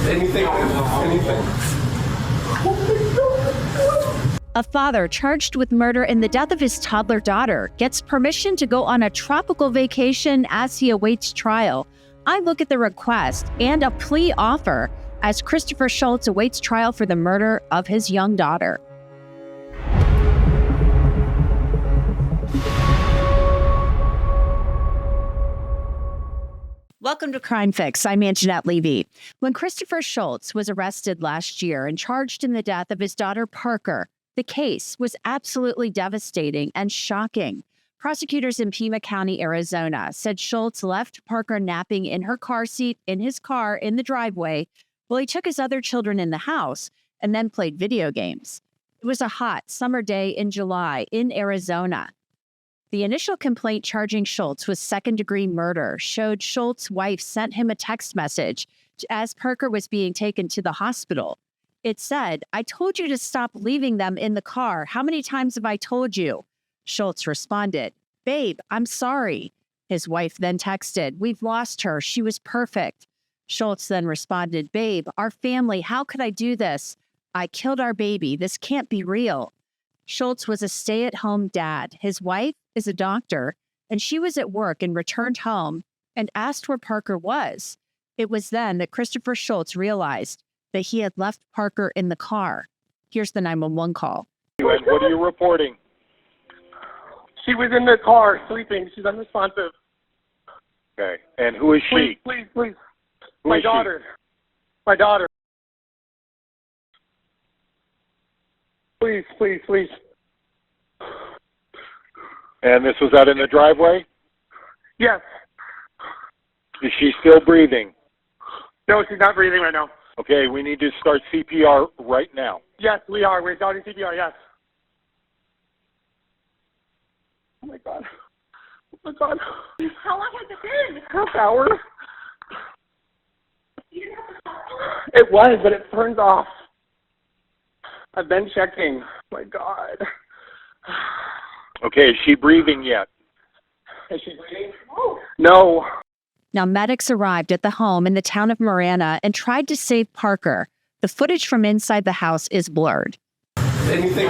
Anything. A father charged with murder in the death of his toddler daughter gets permission to go on a tropical vacation as he awaits trial. I look at the request and a plea offer as Christopher Scholtes awaits trial for the murder of his young daughter. Welcome to Crime Fix. I'm Angenette Levy. When Christopher Scholtes was arrested last year and charged in the death of his daughter Parker, the case was absolutely devastating and shocking. Prosecutors in Pima County, Arizona, said Scholtes left Parker napping in her car seat in his car in the driveway while he took his other children in the house and then played video games. It was a hot summer day in July in Arizona. The initial complaint charging Scholtes with second-degree murder showed Scholtes' wife sent him a text message as Parker was being taken to the hospital. It said, "I told you to stop leaving them in the car. How many times have I told you?" Scholtes responded, "Babe, I'm sorry." His wife then texted, "We've lost her. She was perfect." Scholtes then responded, "Babe, our family, how could I do this? I killed our baby. This can't be real." Scholtes was a stay-at-home dad. His wife is a doctor, and she was at work and returned home and asked where Parker was. It was then that Christopher Scholtes realized that he had left Parker in the car. Here's the 911 call. And what are you reporting? She was in the car sleeping. She's unresponsive. Okay. And who is she? Please. Who My is daughter. My daughter. Please. And this was out in the driveway? Yes. Is she still breathing? No, she's not breathing right now. Okay, we need to start CPR right now. Yes, we are. We're starting CPR, yes. Oh my God. How long has it been? Half hour. It was, but it turns off. I've been checking. Oh my God. Okay, is she breathing yet? Is she breathing? No. Now, medics arrived at the home in the town of Marana and tried to save Parker. The footage from inside the house is blurred. Anything.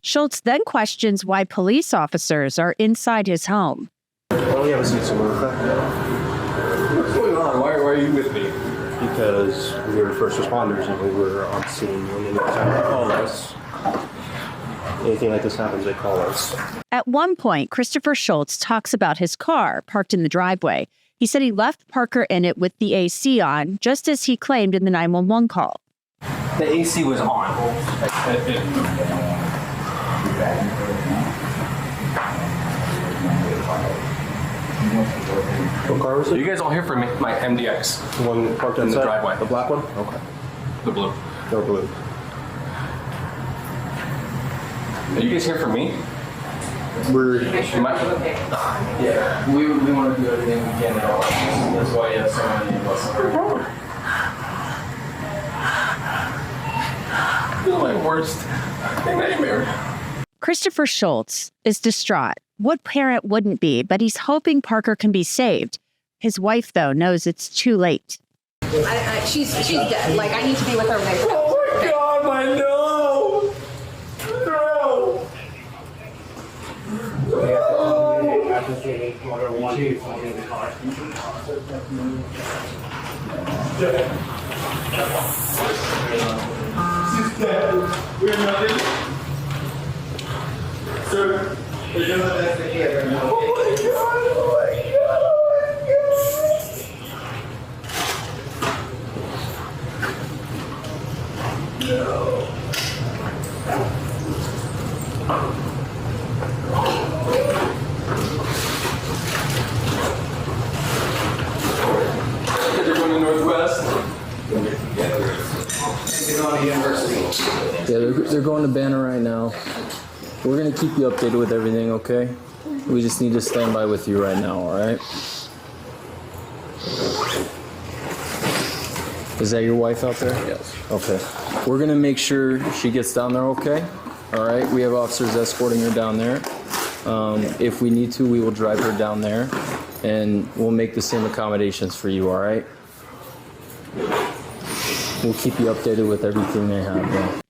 Scholtes then questions why police officers are inside his home. Why don't we have a seat somewhere? What's going on? Why are you with me? Because we were first responders and we were on scene. And anytime they call us, anything like this happens, they call us. At one point, Christopher Scholtes talks about his car parked in the driveway. He said he left Parker in it with the AC on, just as he claimed in the 911 call. The AC was on. What car was Are it? you guys all here for me? My MDX. The one parked in the outside? driveway. The black one? Okay. The blue. Or blue. Are you guys here for me? We're... Yeah. We want to do everything we can. That's why you have so many of us. This is my worst nightmare. Christopher Scholtes is distraught. What parent wouldn't be? But he's hoping Parker can be saved. His wife, though, knows it's too late. She's dead. Like, I need to be with her right now. Oh my God, I know. No. She's dead. We're nothing. Sir, we're doing the best we can. Oh my God. No. They're going to Northwest. They're going to university. Yeah, they're going to Banner right now. We're going to keep you updated with everything, okay? We just need to stand by with you right now, all right? Is that your wife out there? Yes. Okay. We're going to make sure she gets down there okay, all right? We have officers escorting her down there. If we need to, we will drive her down there and we'll make the same accommodations for you, all right? We'll keep you updated with everything they have there.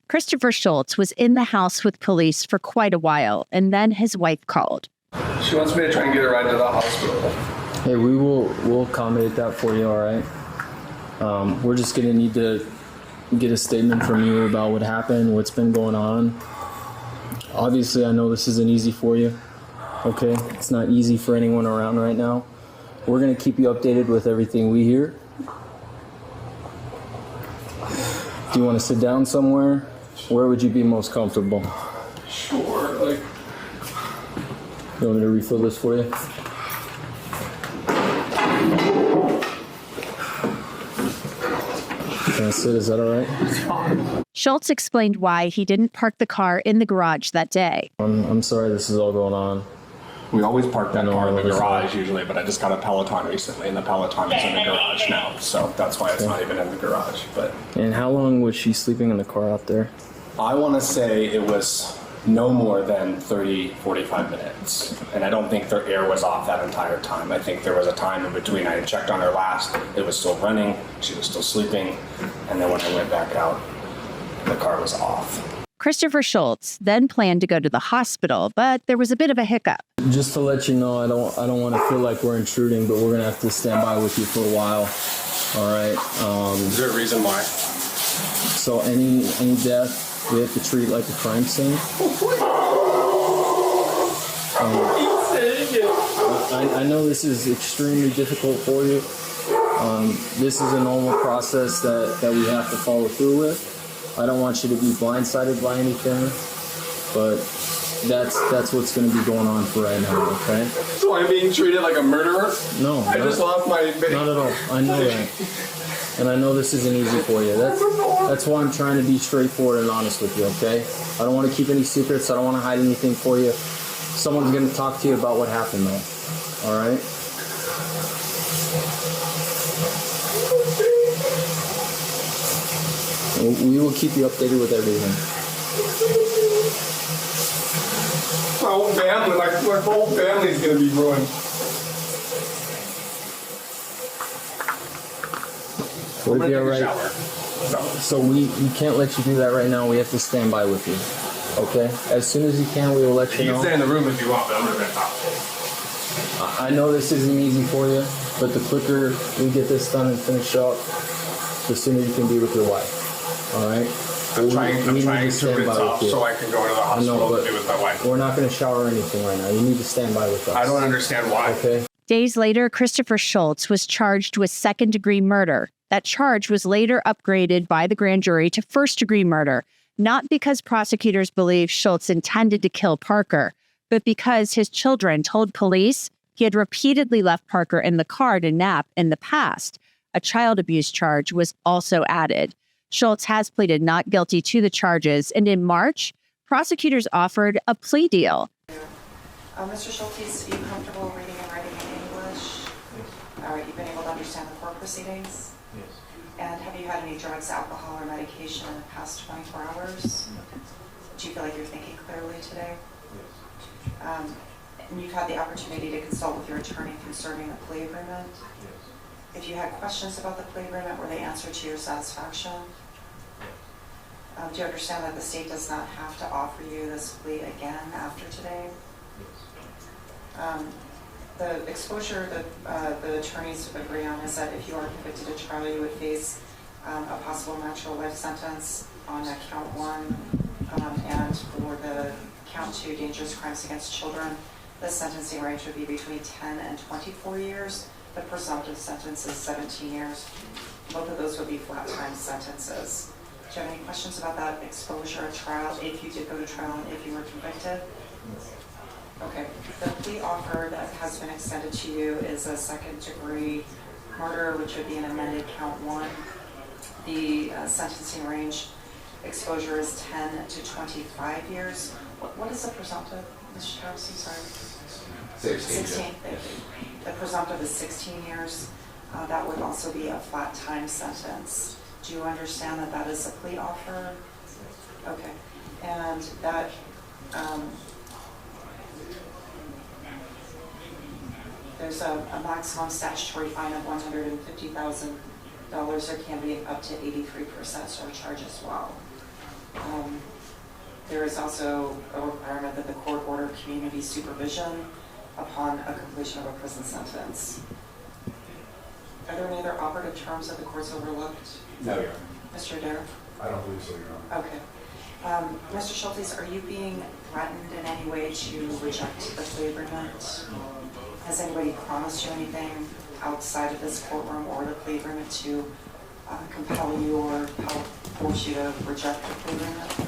Christopher Scholtes was in the house with police for quite a while, and then his wife called. She wants me to try and get her right to the hospital. Hey, we'll accommodate that for you, all right? We're just gonna need to get a statement from you about what happened, what's been going on. Obviously, I know this isn't easy for you, okay? It's not easy for anyone around right now. We're gonna keep you updated with everything we hear. Do you want to sit down somewhere? Where would you be most comfortable? Sure, like... You want me to refill this for you? Can I sit? Is that all right? Scholtes explained why he didn't park the car in the garage that day. I'm sorry this is all going on. We always park that car in the listen. garage usually, but I just got a Peloton recently, and the Peloton is in the garage now, so that's why it's not even in the garage. But And how long was she sleeping in the car out there? I want to say it was no more than 30, 45 minutes, and I don't think the air was off that entire time. I think there was a time in between. I had checked on her last, it was still running, she was still sleeping, and then when I went back out, the car was off. Christopher Scholtes then planned to go to the hospital, but there was a bit of a hiccup. Just to let you know, I don't want to feel like we're intruding, but we're gonna have to stand by with you for a while. All right. Is there a reason why? So any death, we have to treat like a crime scene. I know this is extremely difficult for you. This is a normal process that we have to follow through with. I don't want you to be blindsided by anything, but that's what's going to be going on for right now, okay? So I'm being treated like a murderer? No. I just lost my video. Not at all. I know that. And I know this isn't easy for you. That's why I'm trying to be straightforward and honest with you, okay? I don't want to keep any secrets. I don't want to hide anything for you. Someone's going to talk to you about what happened, though. All right? We will keep you updated with everything. My whole family, my whole family's gonna be ruined. We'll be all right. So we can't let you do that right now. We have to stand by with you. Okay? As soon as you can, we will let you You know. can stay in the room if you want, but I'm gonna talk. I know this isn't easy for you, but the quicker we get this done and finished up, the sooner you can be with your wife. All right? I'm trying need to stand rinse by off with you. so I can go to the I know, hospital but to be with my wife. we're not going to shower or anything right now. You need to stand by with us. I don't understand why. Okay? Days later, Christopher Scholtes was charged with second-degree murder. That charge was later upgraded by the grand jury to first-degree murder, not because prosecutors believe Scholtes intended to kill Parker, but because his children told police he had repeatedly left Parker in the car to nap in the past. A child abuse charge was also added. Scholtes has pleaded not guilty to the charges, and in March, prosecutors offered a plea deal. Mr. Scholtes, are you comfortable reading and writing in English? Yes. All right, you've been able to understand the court proceedings? Yes. And have you had any drugs, alcohol, or medication in the past 24 hours? No. Do you feel like you're thinking clearly today? Yes. And you've had the opportunity to consult with your attorney concerning the plea agreement? Yes. If you had questions about the plea agreement, were they answered to your satisfaction? Yes. Do you understand that the state does not have to offer you this plea again after today? Yes. The exposure that the attorneys agree on is that if you are convicted at trial, you would face a possible natural life sentence on count 1, and for the count 2, dangerous crimes against children, the sentencing range would be between 10 and 24 years. The presumptive sentence is 17 years. Both of those would be flat time sentences. Do you have any questions about that exposure at trial, if you did go to trial and if you were convicted? Okay. The plea offer that has been extended to you is a second-degree murder, which would be an amended count 1. The sentencing range exposure is 10 to 25 years. What is the presumptive, Mr. Charles? I'm sorry. 16. The presumptive is 16 years. That would also be a flat time sentence. Do you understand that that is a plea offer? Okay. And that There's a maximum statutory fine of $150,000. There can be up to 83% surcharge as well. There is also a requirement that the court order community supervision upon a completion of a prison sentence. Are there any other operative terms that the court's overlooked? No, Your Honor. Mr. Adair? I don't believe so, Your Honor. Okay. Mr. Scholtes, are you being threatened in any way to reject the plea agreement? Has anybody promised you anything outside of this courtroom or the plea agreement to compel you or help force you to reject the plea agreement?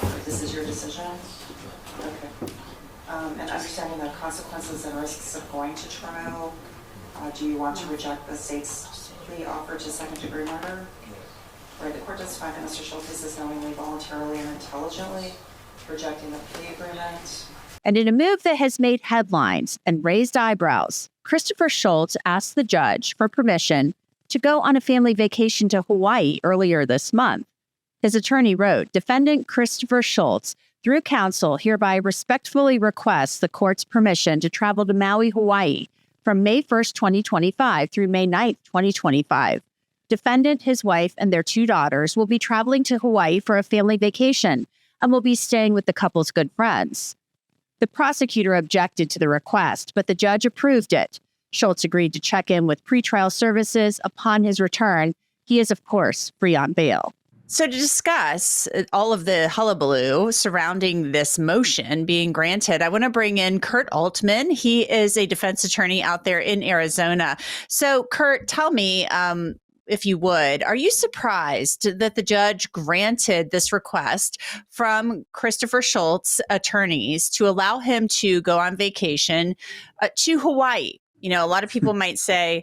Or this is your decision? Okay. And understanding the consequences and risks of going to trial, do you want to reject the state's plea offer to second-degree murder? Right, the court does find that Mr. Scholtes is knowingly, voluntarily, and intelligently rejecting the plea agreement. And in a move that has made headlines and raised eyebrows, Christopher Scholtes asked the judge for permission to go on a family vacation to Hawaii earlier this month. His attorney wrote, "Defendant Christopher Scholtes, through counsel, hereby respectfully requests the court's permission to travel to Maui, Hawaii from May 1st, 2025 through May 9th, 2025. Defendant, his wife, and their 2 daughters will be traveling to Hawaii for a family vacation and will be staying with the couple's good friends." The prosecutor objected to the request, but the judge approved it. Scholtes agreed to check in with pretrial services upon his return. He is, of course, free on bail. So to discuss all of the hullabaloo surrounding this motion being granted, I want to bring in Kurt Altman. He is a defense attorney out there in Arizona. So Kurt, tell me, if you would, are you surprised that the judge granted this request from Christopher Scholtes' attorneys to allow him to go on vacation to Hawaii? You know, a lot of people might say,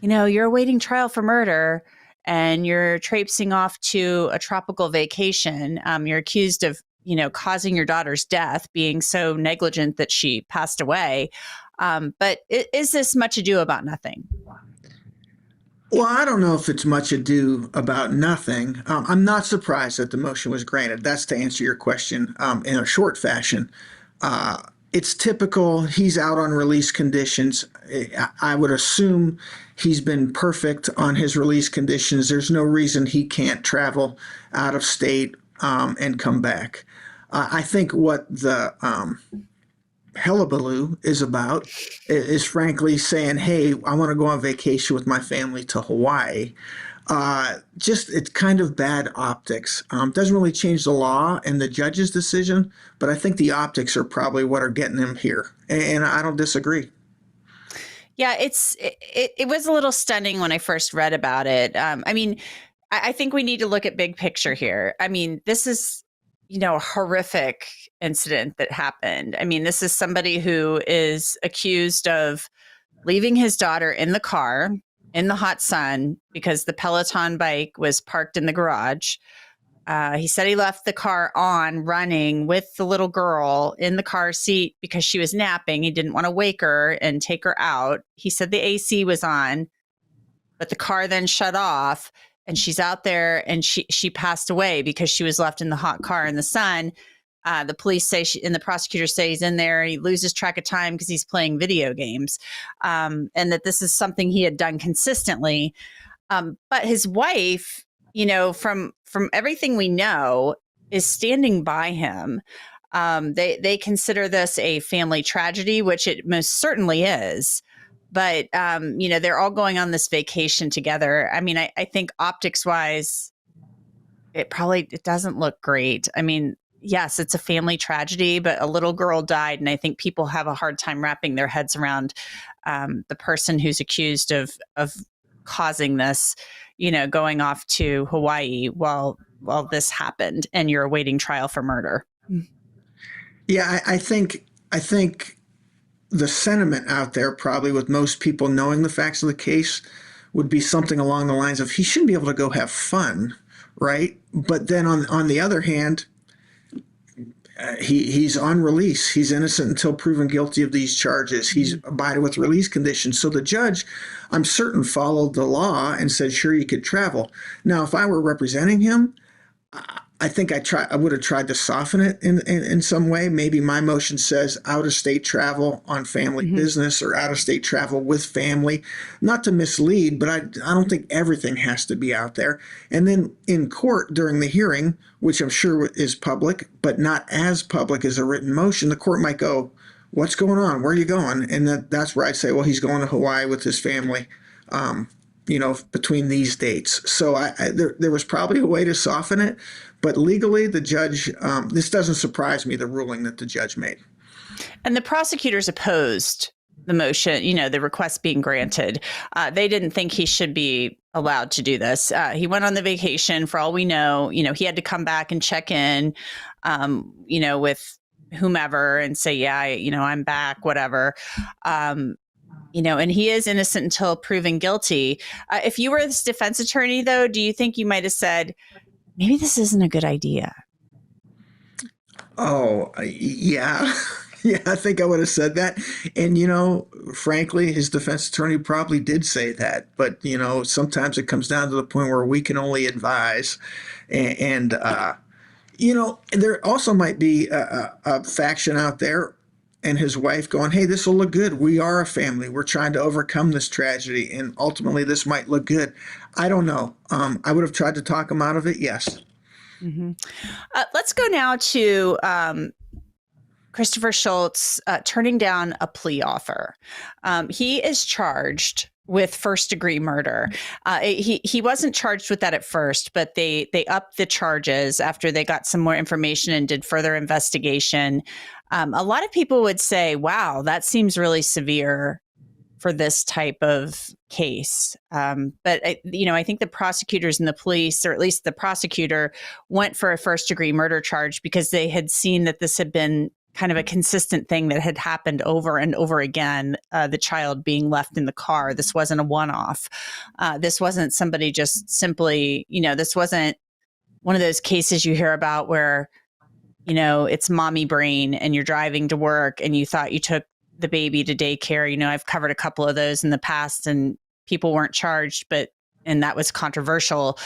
you know, you're awaiting trial for murder and you're traipsing off to a tropical vacation. You're accused of, you know, causing your daughter's death, being so negligent that she passed away. But is this much ado about nothing? Well, I don't know if it's much ado about nothing. I'm not surprised that the motion was granted. That's to answer your question in a short fashion. It's typical. He's out on release conditions. I would assume he's been perfect on his release conditions. There's no reason he can't travel out of state and come back. I think what the hullabaloo is about is frankly saying, hey, I want to go on vacation with my family to Hawaii. Just it's kind of bad optics. Doesn't really change the law and the judge's decision, but I think the optics are probably what are getting him here. And I don't disagree. Yeah, it was a little stunning when I first read about it. I mean, I think we need to look at big picture here. I mean, this is, you know, a horrific incident that happened. I mean, this is somebody who is accused of leaving his daughter in the car in the hot sun because the Peloton bike was parked in the garage. He said he left the car on running with the little girl in the car seat because she was napping. He didn't want to wake her and take her out. He said the AC was on, but the car then shut off. And she's out there and she passed away because she was left in the hot car in the sun. The police say and the prosecutors say he's in there. He loses track of time because he's playing video games, and that this is something he had done consistently. But his wife, you know, from everything we know, is standing by him. They consider this a family tragedy, which it most certainly is. But, you know, they're all going on this vacation together. I mean, I think optics wise, it doesn't look great. I mean, yes, it's a family tragedy, but a little girl died. And I think people have a hard time wrapping their heads around the person who's accused of causing this, you know, going off to Hawaii while this happened and you're awaiting trial for murder. Yeah, I think the sentiment out there, probably with most people knowing the facts of the case, would be something along the lines of he shouldn't be able to go have fun, right? But then on the other hand, he's on release. He's innocent until proven guilty of these charges. He's abided with release conditions. So the judge, I'm certain, followed the law and said, sure, you could travel. Now, if I were representing him, I think I would have tried to soften it in some way. Maybe my motion says out of state travel on family business or out of state travel with family, not to mislead, but I don't think everything has to be out there. And then in court during the hearing, which I'm sure is public, but not as public as a written motion, the court might go, what's going on? Where are you going? And that's where I'd say, well, he's going to Hawaii with his family. Between these dates. So there was probably a way to soften it, but legally the judge, this doesn't surprise me, the ruling that the judge made. And the prosecutors opposed the motion, the request being granted. They didn't think he should be allowed to do this. He went on the vacation. For all we know, he had to come back and check in, with whomever and say, yeah, I'm back, whatever. And he is innocent until proven guilty. If you were this defense attorney, though, do you think you might have said, maybe this isn't a good idea? Oh, yeah. Yeah, I think I would have said that. And, frankly, his defense attorney probably did say that. But, sometimes it comes down to the point where we can only advise. And there also might be a faction out there and his wife going, hey, this will look good. We are a family. We're trying to overcome this tragedy. And ultimately, this might look good. I don't know. I would have tried to talk him out of it. Yes. Mm-hmm. Let's go now to Christopher Scholtes turning down a plea offer. He is charged with first-degree murder. He wasn't charged with that at first, but they upped the charges after they got some more information and did further investigation. A lot of people would say, wow, that seems really severe for this type of case. But I think the prosecutors and the police, or at least the prosecutor, went for a first-degree murder charge because they had seen that this had been kind of a consistent thing that had happened over and over again, the child being left in the car. This wasn't a one-off. This wasn't somebody just simply, this wasn't one of those cases you hear about where, it's mommy brain and you're driving to work and you thought you took the baby to daycare. I've covered a couple of those in the past and people weren't charged, and that was controversial.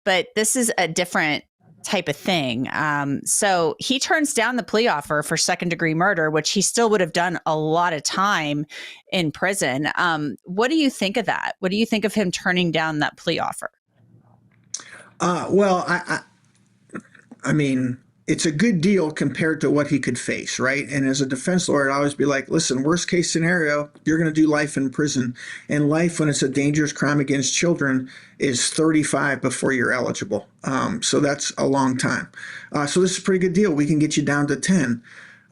But this is a different type of thing. So he turns down the plea offer for second-degree murder, which he still would have done a lot of time in prison. What do you think of that? What do you think of him turning down that plea offer? Well, I mean, it's a good deal compared to what he could face, right? And as a defense lawyer, I'd always be like, listen, worst case scenario, you're going to do life in prison. And life, when it's a dangerous crime against children, is 35 before you're eligible. So that's a long time. So this is a pretty good deal. We can get you down to 10.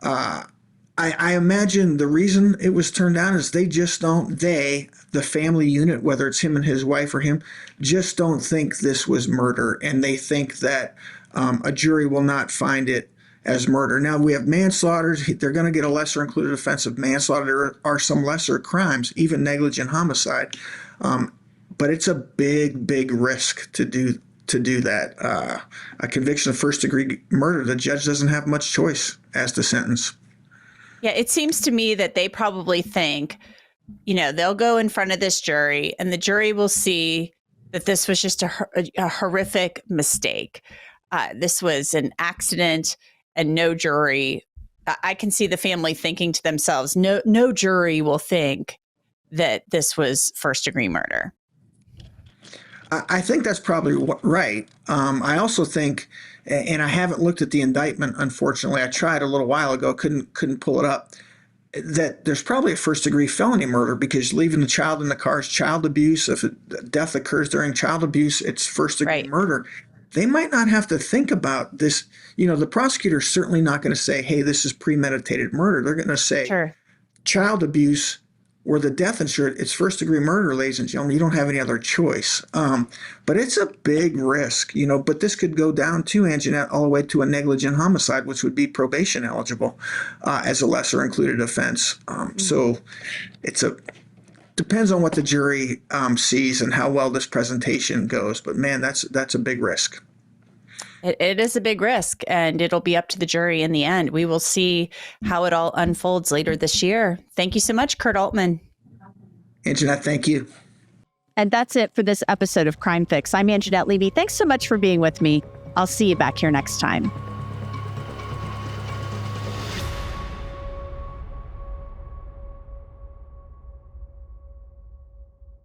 I imagine the reason it was turned down is they just don't, the family unit, whether it's him and his wife or him, just don't think this was murder. And they think that a jury will not find it as murder. Now, we have manslaughter. They're going to get a lesser included offense of manslaughter. There are some lesser crimes, even negligent homicide. But it's a big, big risk to do that. A conviction of first-degree murder, the judge doesn't have much choice as to sentence. Yeah, it seems to me that they probably think, they'll go in front of this jury and the jury will see that this was just a horrific mistake. This was an accident and no jury. I can see the family thinking to themselves, no jury will think that this was first-degree murder. I think that's probably right. I also think, and I haven't looked at the indictment, unfortunately. I tried a little while ago, couldn't pull it up, that there's probably a first-degree felony murder because leaving the child in the car is child abuse. If death occurs during child abuse, it's first-degree murder. They might not have to think about this. The prosecutor's certainly not going to say, hey, this is premeditated murder. They're going to say child abuse or the death insured, it's first-degree murder, ladies and gentlemen. You don't have any other choice. But it's a big risk, but this could go down to, Angenette, all the way to a negligent homicide, which would be probation eligible as a lesser included offense. So depends on what the jury sees and how well this presentation goes. But, man, that's a big risk. It is a big risk, and it'll be up to the jury in the end. We will see how it all unfolds later this year. Thank you so much, Kurt Altman. Angenette, thank you. And that's it for this episode of Crime Fix. I'm Angenette Levy. Thanks so much for being with me. I'll see you back here next time.